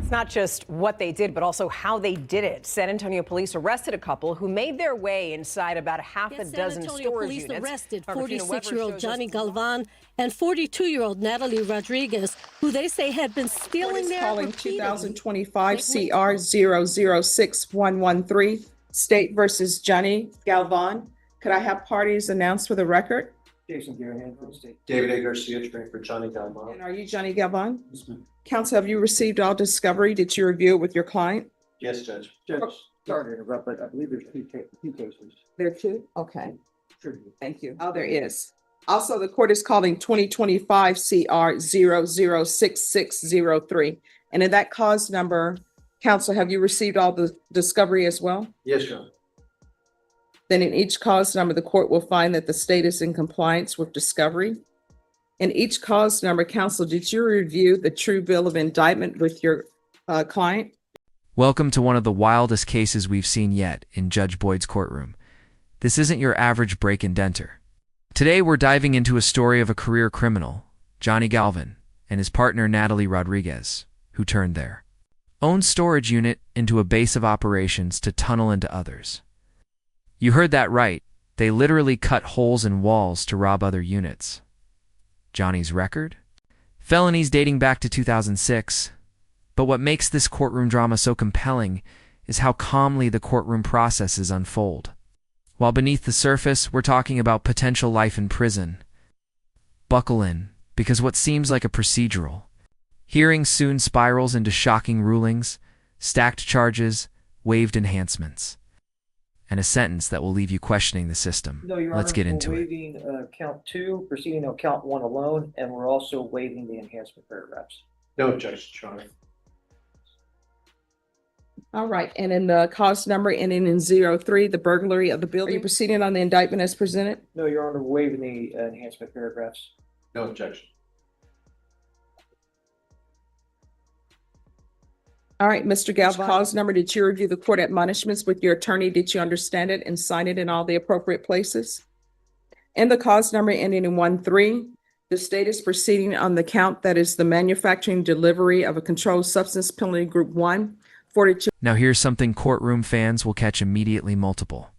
It's not just what they did, but also how they did it. San Antonio police arrested a couple who made their way inside about half a dozen storage units. San Antonio police arrested 46-year-old Johnny Galvan and 42-year-old Natalie Rodriguez, who they say had been stealing their calling 2025 CR 006113, State versus Johnny Galvan. Could I have parties announced for the record? Jason Garahan for the state. David A. Garcia, attorney for Johnny Galvan. And are you Johnny Galvan? Yes, ma'am. Counsel, have you received all discovery? Did you review it with your client? Yes, Judge. Judge, sorry to interrupt, but I believe there's two cases. There are two? Okay, Sure. thank you. Oh, there is. Also, the court is calling 2025 CR 006603. And in that cause number, counsel, have you received all the discovery as well? Yes, Your Honor. Then in each cause number, the court will find that the state is in compliance with discovery. In each cause number, counsel, did you review the true bill of indictment with your client? Welcome to one of the wildest cases we've seen yet in Judge Boyd's courtroom. This isn't your average break-and-enter. Today we're diving into a story of a career criminal, Johnny Galvan, and his partner Natalie Rodriguez, who turned their own storage unit into a base of operations to tunnel into others. You heard that right. They literally cut holes in walls to rob other units. Johnny's record? Felonies dating back to 2006. But what makes this courtroom drama so compelling is how calmly the courtroom processes unfold. While beneath the surface, we're talking about potential life in prison. Buckle in, because what seems like a procedural hearing soon spirals into shocking rulings, stacked charges, waived enhancements, and a sentence that will leave you questioning the system. No, Your Let's Honor, get into we're it. waiving count 2, proceeding on count 1 alone, and we're also waiving the enhancement paragraphs. No objection, Your Honor. All right, and in the cause number ending in 03, the burglary of the building, are you proceeding on the indictment as presented? No, Your Honor, we're waiving the enhancement paragraphs. No objection. All right, Mr. Galvan, cause number, did you review the court admonishments with your attorney? Did you understand it and sign it in all the appropriate places? And the cause number ending in 13, the state is proceeding on the count that is the manufacturing delivery of a controlled substance penalty group 1, 42. Now here's something courtroom fans will catch immediately multiple.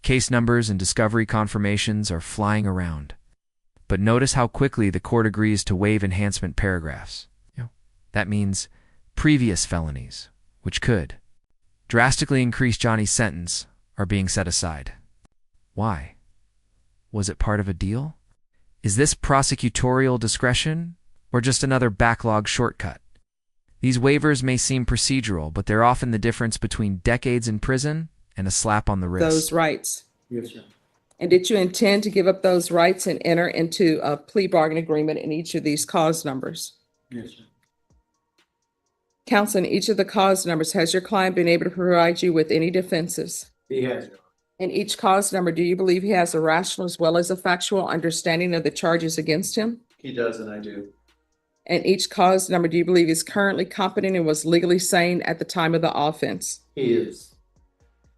Case numbers and discovery confirmations are flying around. But notice how quickly the court agrees to waive enhancement paragraphs. That means previous felonies, which could drastically increase Johnny's sentence, are being set aside. Why? Was it part of a deal? Is this prosecutorial discretion or just another backlog shortcut? These waivers may seem procedural, but they're often the difference between decades in prison and a slap on the wrist. Those rights. Yes, sir. And did you intend to give up those rights and enter into a plea bargain agreement in each of these cause numbers? Yes, sir. Counsel, in each of the cause numbers, has your client been able to provide you with any defenses? He has, Your Honor. In each cause number, do you believe he has a rational as well as a factual understanding of the charges against him? He does, and I do. In each cause number, do you believe he's currently competent and was legally sane at the time of the offense? He is.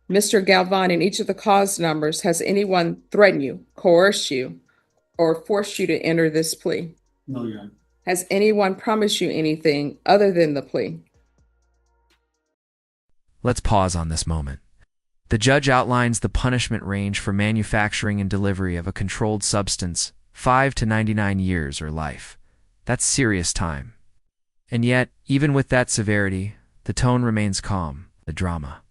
Mr. Galvan, in each of the cause numbers, has anyone threatened you, coerced you, or forced you to enter this plea? No, Your Honor. Has anyone promised you anything other than the plea? Let's pause on this moment. The judge outlines the punishment range for manufacturing and delivery of a controlled substance, 5 to 99 years or life. That's serious time. And yet, even with that severity, the tone remains calm. The drama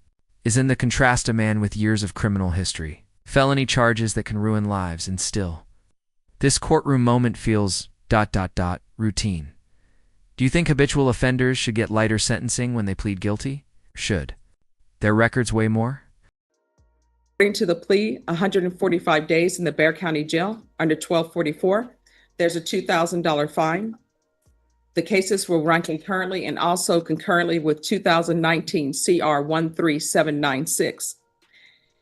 is in the contrast: a man with years of criminal history, felony charges that can ruin lives, and still, this courtroom moment feels ... routine. Do you think habitual offenders should get lighter sentencing when they plead guilty? Should their records weigh more? According to the plea, 145 days in the Bexar County Jail under 1244. There's a $2,000 fine. The cases will run concurrently and also concurrently with 2019 CR 13796.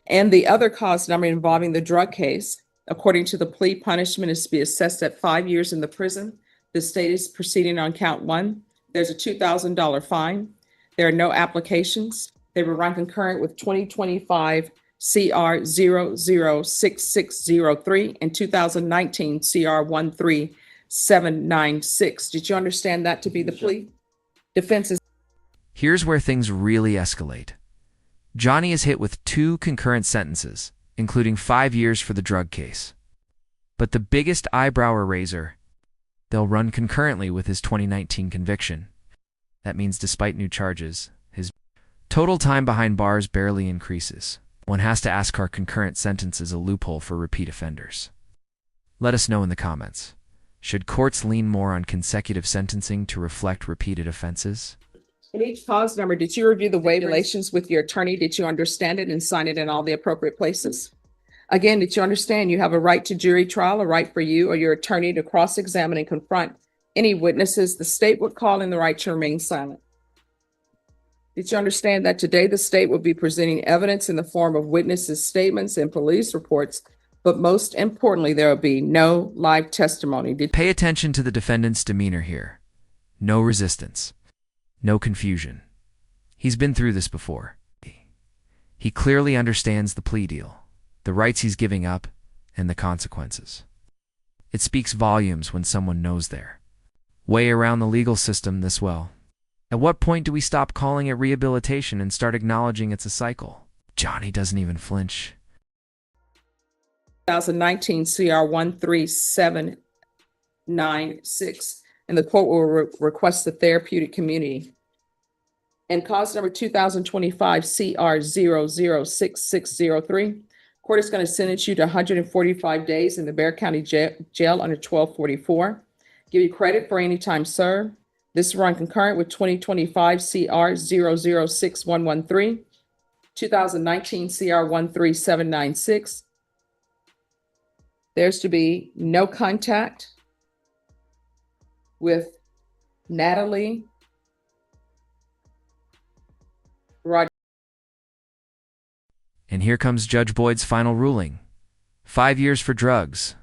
And the other cause number involving the drug case, according to the plea, punishment is to be assessed at 5 years in the prison. The state is proceeding on count 1. There's a $2,000 fine. There are no applications. They will run concurrent with 2025 CR 006603 and 2019 CR 13796. Did you understand that to be the plea? Defense is Here's where things really escalate. Johnny is hit with 2 concurrent sentences, including 5 years for the drug case. But the biggest eyebrow raiser, they'll run concurrently with his 2019 conviction. That means despite new charges, his total time behind bars barely increases. One has to ask, are concurrent sentences a loophole for repeat offenders? Let us know in the comments. Should courts lean more on consecutive sentencing to reflect repeated offenses? In each cause number, did you review the regulations with your attorney? Did you understand it and sign it in all the appropriate places? Again, did you understand you have a right to jury trial, a right for you or your attorney to cross-examine and confront any witnesses the state would call in the right to remain silent? Did you understand that today the state will be presenting evidence in the form of witnesses' statements and police reports, but most importantly, there will be no live testimony? Pay attention to the defendant's demeanor here. No resistance. No confusion. He's been through this before. He clearly understands the plea deal, the rights he's giving up, and the consequences. It speaks volumes when someone knows their way around the legal system this well. At what point do we stop calling it rehabilitation and start acknowledging it's a cycle? Johnny doesn't even flinch. 2019 CR 13796, and the court will request the therapeutic community. And cause number 2025 CR 006603, court is going to sentence you to 145 days in the Bexar County Jail under 1244. Give you credit for any time served. This run concurrent with 2025 CR 006113, 2019 CR 13796. There's to be no contact with Natalie Rodriguez. And here comes Judge Boyd's final ruling. 5 years for drugs,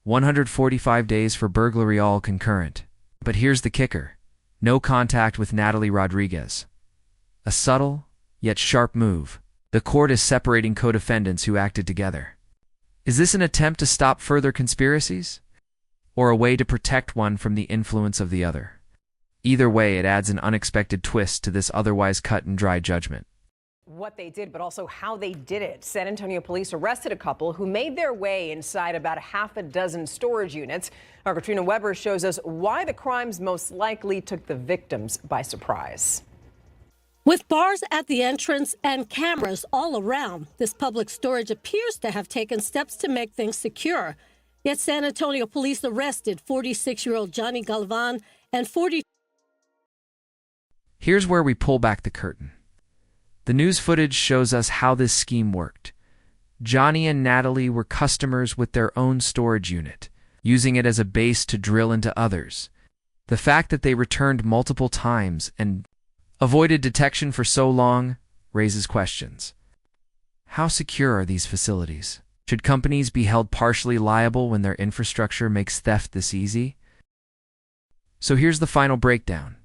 145 days for burglary, all concurrent. But here's the kicker. No contact with Natalie Rodriguez. A subtle, yet sharp move. The court is separating co-defendants who acted together. Is this an attempt to stop further conspiracies? Or a way to protect one from the influence of the other? Either way, it adds an unexpected twist to this otherwise cut and dry judgment. What they did, but also how they did it. San Antonio police arrested a couple who made their way inside about 6 storage units. Our Katrina Weber shows us why the crimes most likely took the victims by surprise. With bars at the entrance and cameras all around, this public storage appears to have taken steps to make things secure. Yet San Antonio police arrested 46-year-old Johnny Galvan and 40. Here's where we pull back the curtain. The news footage shows us how this scheme worked. Johnny and Natalie were customers with their own storage unit, using it as a base to drill into others. The fact that they returned multiple times and avoided detection for so long raises questions. How secure are these facilities? Should companies be held partially liable when their infrastructure makes theft this easy? So here's the final breakdown.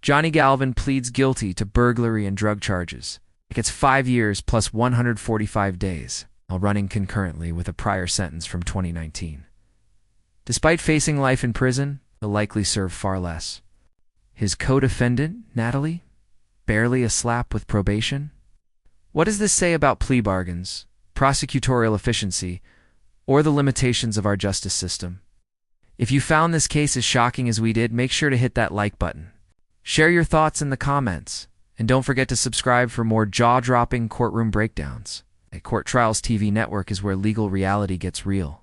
Johnny Galvan pleads guilty to burglary and drug charges. He gets 5 years plus 145 days, while running concurrently with a prior sentence from 2019. Despite facing life in prison, he'll likely serve far less. His co-defendant, Natalie, barely a slap with probation? What does this say about plea bargains, prosecutorial efficiency, or the limitations of our justice system? If you found this case as shocking as we did, make sure to hit that like button. Share your thoughts in the comments, and don't forget to subscribe for more jaw-dropping courtroom breakdowns. Court Trials TV Network is where legal reality gets real.